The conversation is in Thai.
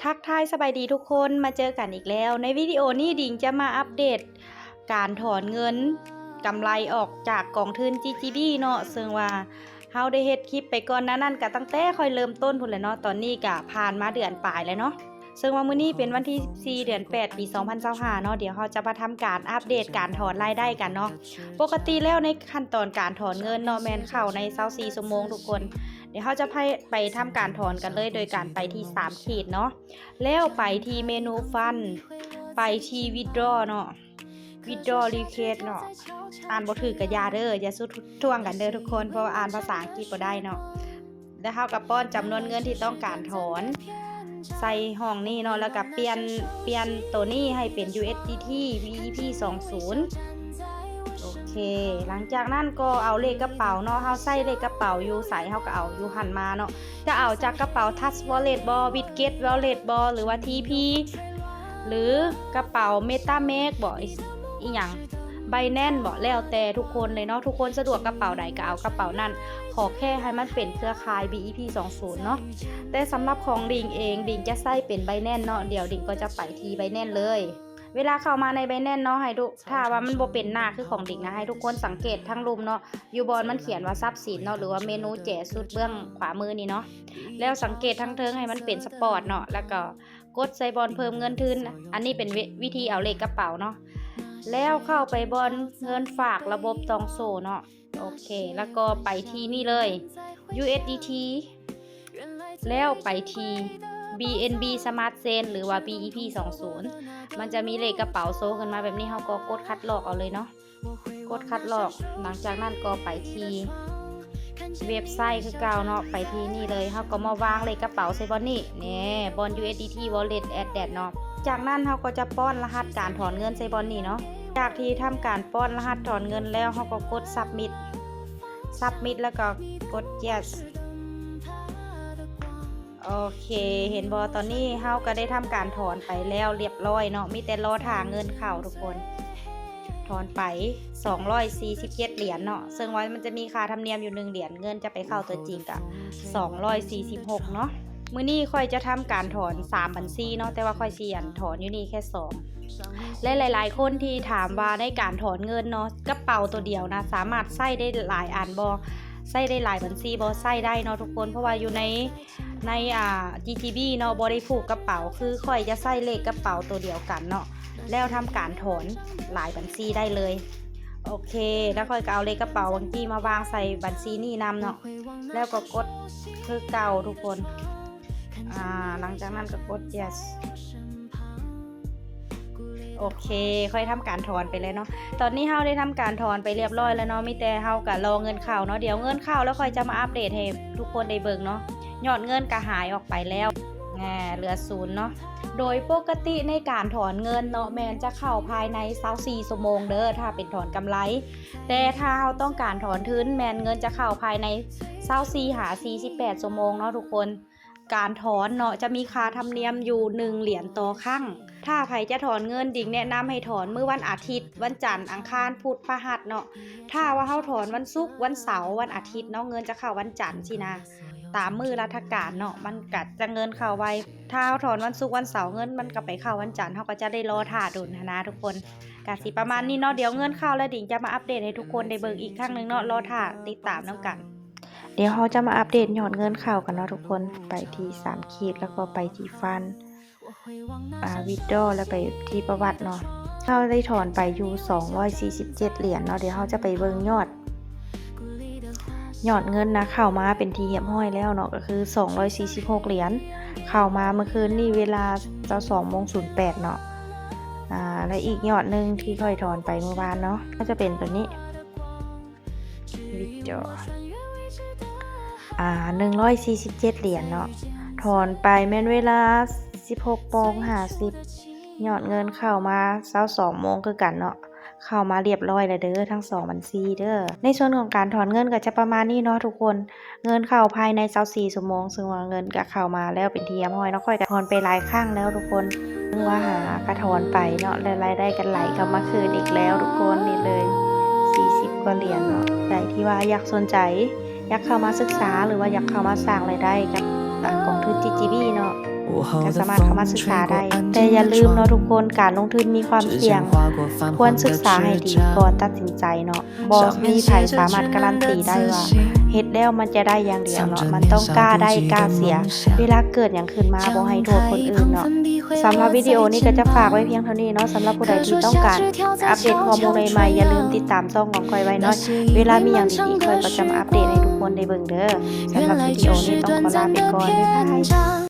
ทักทายสบายดีทุกคนมาเจอกันอีกแล้วในวิดีโอนี้ดิ่งจะมาอัปเดตการถอนเงินกำไรออกจากกองทุน GGB เนาะซึ่งว่าเฮาได้เฮ็ดคลิปไปก่อนนั่นก็ตั้งแต่ค่อยเริ่มต้นพุ่นแหละเนาะตอนนี้ก็ผ่านมาเดือนปลายแล้วเนาะซึ่งว่ามื้อนี้เป็นวันที่4เดือน8ปี2025เนาะเดี๋ยวเฮาจะมาทำการอัปเดตการถอนรายได้กันเนาะปกติแล้วในขั้นตอนการถอนเงินเนาะแม่นเข้าใน24ชั่วโมงทุกคนเดี๋ยวเขาจะไปทำการถอนกันเลยโดยการไปที่3ขีดเนาะแล้วไปที่เมนูฟันไปที่ withdraw เนาะ withdraw request เนาะอ่านบ่ถูกก็อย่าเด้ออย่าสุดท่วงกันเด้อทุกคนเพราะว่าอ่านภาษาอังกฤษบ่ได้เนาะแล้วเฮาก็ป้อนจำนวนเงินที่ต้องการถอนใส่ห้องนี้เนาะแล้วก็เปลี่ยนตัวนี้ให้เป็น USDT VEP 20โอเคหลังจากนั้นก็เอาเลขกระเป๋าเนาะเฮาใส่เลขกระเป๋าอยู่ใส่เฮาก็เอาอยู่หันมาเนาะจะเอาจากกระเป๋า Touch Wallet บ่ Bitget Wallet บ่หรือว่า TP หรือกระเป๋า MetaMask บ่อีหยัง Binance บ่แล้วแต่ทุกคนเลยเนาะทุกคนสะดวกกระเป๋าใดก็เอากระเป๋านั้นขอแค่ให้มันเป็นเครือข่าย BEP 20เนาะแต่สำหรับของดิ่งเองดิ่งจะใส่เป็น Binance เนาะเดี๋ยวดิ่งก็จะไปที่ Binance เลยเวลาเข้ามาใน Binance เนาะให้ดูถ้าว่ามันบ่เป็นหน้าคือของดิ่งนะให้ทุกคนสังเกตทั้งรูปเนาะอยู่บนมันเขียนว่าทรัพย์สินเนาะหรือว่าเมนูแจสุดเบื้องขวามือนี่เนาะแล้วสังเกตทั้งเทิงให้มันเป็นสปอร์ตเนาะแล้วก็กดใส่บอลเพิ่มเงินทุนอันนี้เป็นวิธีเอาเลขกระเป๋าเนาะแล้วเข้าไปบอลเงินฝากระบบตองโซเนาะโอเคแล้วก็ไปที่นี่เลย USDT แล้วไปที่ BNB Smart Chain หรือว่า BEP 20มันจะมีเลขกระเป๋าโซขึ้นมาแบบนี้เขาก็กดคัดลอกเอาเลยเนาะกดคัดลอกหลังจากนั้นก็ไปที่เว็บไซต์คือเก่าเนาะไปที่นี่เลยเขาก็มาวางเลขกระเป๋าใส่บอลนี่เนี่ยบอล USDT Wallet Add เนาะจากนั้นเขาก็จะป้อนรหัสการถอนเงินใส่บอลนี่เนาะจากที่ทำการป้อนรหัสถอนเงินแล้วเขาก็กด Submit แล้วก็กด Yesโอเคเห็นบอตอนนี้เฮาก็ได้ทำการถอนไปแล้วเรียบร้อยเนาะมีแต่รอถ่าเงินเข้าทุกคนถอนไป247เหรียญเนาะซึ่งว่ามันจะมีค่าธรรมเนียมอยู่1เหรียญเงินจะไปเข้าตัวจริงกับ246เนาะมื้อนี้ค่อยจะทำการถอน3บัญชีเนาะแต่ว่าค่อยเสี่ยนถอนอยู่นี่แค่2และหลายๆคนที่ถามว่าในการถอนเงินเนาะกระเป๋าตัวเดียวนะสามารถใช้ได้หลายอันบ่ใช้ได้หลายบัญชีบ่ใช้ได้เนาะทุกคนเพราะว่าอยู่ในGGB เนาะบ่ได้ผูกกระเป๋าคือค่อยจะใส่เลขกระเป๋าตัวเดียวกันเนาะแล้วทำการถอนหลายบัญชีได้เลยโอเคแล้วค่อยก็เอาเลขกระเป๋าบางทีมาวางใส่บัญชีนี่นำเนาะแล้วก็กดคือเก่าทุกคนหลังจากนั้นก็กด yes โอเคค่อยทำการถอนไปเลยเนาะตอนนี้เฮาได้ทำการถอนไปเรียบร้อยแล้วเนาะมีแต่เฮาก็รอเงินเข้าเนาะเดี๋ยวเงินเข้าแล้วค่อยจะมาอัปเดตให้ทุกคนได้เบิ่งเนาะยอดเงินก็หายออกไปแล้วเหลือ0เนาะโดยปกติในการถอนเงินเนาะแมนจะเข้าภายใน24ชั่วโมงเด้อถ้าเป็นถอนกำไรแต่ถ้าเราต้องการถอนทุนแมนเงินจะเข้าภายใน24หา48ชั่วโมงเนาะทุกคนการถอนเนาะจะมีค่าธรรมเนียมอยู่1เหรียญต่อครั้งถ้าใครจะถอนเงินดิ่งแนะนำให้ถอนมื้อวันอาทิตย์วันจันทร์อังคารพุธพฤหัสเนาะถ้าว่าเฮาถอนวันศุกร์วันเสาร์วันอาทิตย์เนาะเงินจะเข้าวันจันทร์สินะตามมือราชการเนาะมันก็จะเงินเข้าไวถ้าเฮาถอนวันศุกร์วันเสาร์เงินมันก็ไปเข้าวันจันทร์เฮาก็จะได้รอท่าดุลนะทุกคนก็สิประมาณนี้เนาะเดี๋ยวเงินเข้าแล้วดิ่งจะมาอัปเดตให้ทุกคนได้เบิ่งอีกครั้งนึงเนาะรอท่าติดตามนำกันเดี๋ยวเราจะมาอัปเดตยอดเงินเข้ากันเนาะทุกคนไปที่3ขีดแล้วก็ไปที่ฟันวิดโดแล้วไปที่ประวัติเนาะเราได้ถอนไปอยู่247เหรียญเนาะเดี๋ยวเราจะไปเบิ่งยอดเงินนะเข้ามาเป็นทีเรียบร้อยแล้วเนาะก็คือ246เหรียญเข้ามาเมื่อคืนนี่เวลา2:08เนาะและอีกยอดนึงที่ค่อยถอนไปเมื่อวานเนาะก็จะเป็นตัวนี้วิดโด147เหรียญเนาะถอนไปแม่นเวลา16:50ยอดเงินเข้ามา22โมงคือกันเนาะเข้ามาเรียบร้อยแล้วเด้อทั้ง2บัญชีเด้อในส่วนของการถอนเงินก็จะประมาณนี้เนาะทุกคนเงินเข้าภายใน24ชั่วโมงซึ่งว่าเงินก็เข้ามาแล้วเป็นที่เรียบร้อยเนาะค่อยก็ถอนไปหลายครั้งแล้วทุกคนซึ่งว่าหากระถอนไปเนาะและรายได้กันไหลเข้ามาคืนอีกแล้วทุกคนนี่เลย40กว่าเหรียญเนาะใครที่ว่าอยากสนใจอยากเข้ามาศึกษาหรือว่าอยากเข้ามาสร้างรายได้กับกองทุน GGB เนาะ ก็สามารถเข้ามาศึกษาได้ แต่อย่าลืมเนาะทุกคนการลงทุนมีความเสี่ยงควรศึกษาให้ดีก่อนตัดสินใจเนาะบ่มีไผสามารถการันตีได้ว่าเฮ็ดแล้วมันจะได้อย่างเดียวเนาะมันต้องกล้าได้กล้าเสียเวลาเกิดหยังขึ้นมาบ่ให้โทษคนอื่นเนาะสำหรับวิดีโอนี้ก็จะฝากไว้เพียงเท่านี้เนาะสำหรับผู้ใดที่ต้องการอัปเดตข้อมูลใหม่ๆอย่าลืมติดตามช่องของคอยไว้เนาะเวลามีหยังดีๆคอยก็จะมาอัปเดตให้ทุกคนได้เบิ่งเด้อสำหรับวิดีโอนี้ต้องขอลาไปก่อนบ๊ายบาย